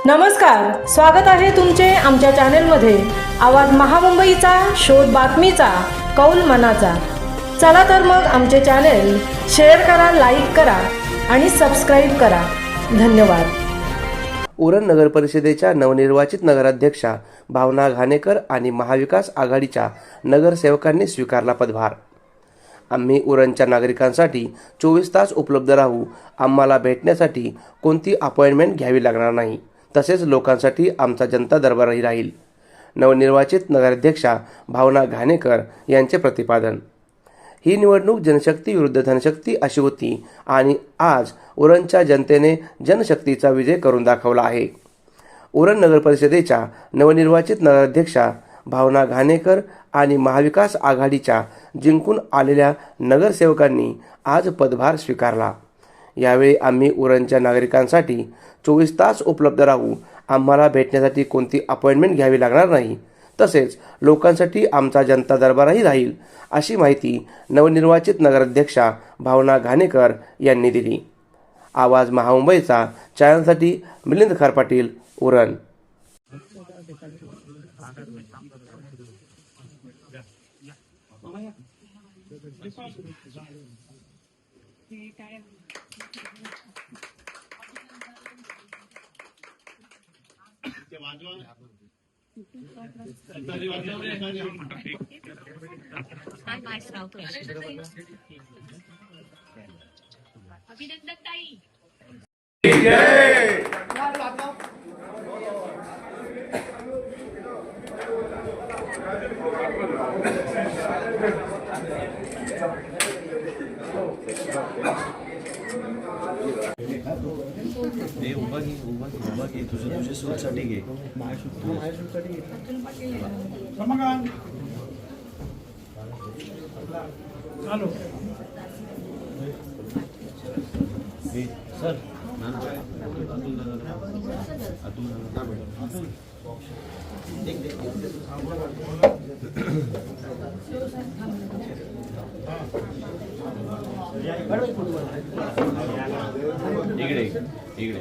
नमस्कार, स्वागत आहे तुमचे आमच्या चॅनेलमध्ये। आवाज महामुंबईचा, शोध बातमीचा, कौल मनाचा। चला तर मग आमचे चॅनेल शेअर करा, लाईक करा आणि सबस्क्राईब करा। धन्यवाद। उरण नगर परिषदेच्या नवनिर्वाचित नगराध्यक्षा भावना घाणेकर आणि महाविकास आघाडीच्या नगरसेवकांनी स्वीकारला पदभार। आम्ही उरणच्या नागरिकांसाठी 24 तास उपलब्ध राहू। आम्हाला भेटण्यासाठी कोणती अपॉइंटमेंट घ्यावी लागणार नाही। तसेच लोकांसाठी आमचा जनता दरबारही राहील। नवनिर्वाचित नगराध्यक्षा भावना घाणेकर यांचे प्रतिपादन। ही निवडणूक जनशक्ती विरुद्ध धनशक्ती अशी होती आणि आज उरणच्या जनतेने जनशक्तीचा विजय करून दाखवला आहे। उरण नगर परिषदेच्या नवनिर्वाचित नगराध्यक्षा भावना घाणेकर आणि महाविकास आघाडीच्या जिंकून आलेल्या नगरसेवकांनी आज पदभार स्वीकारला। यावेळी आम्ही उरणच्या नागरिकांसाठी 24 तास उपलब्ध राहू। आम्हाला भेटण्यासाठी कोणती अपॉइंटमेंट घ्यावी लागणार नाही। तसेच लोकांसाठी आमचा जनता दरबारही राहील अशी माहिती नवनिर्वाचित नगराध्यक्षा भावना घाणेकर यांनी दिली। आवाज महामुंबईचा चॅनलसाठी मिलिंद खार पाटील, उरण। अभिनंदन ताई। उभा घे तुझ्या शूटसाठी घे। सर इकडे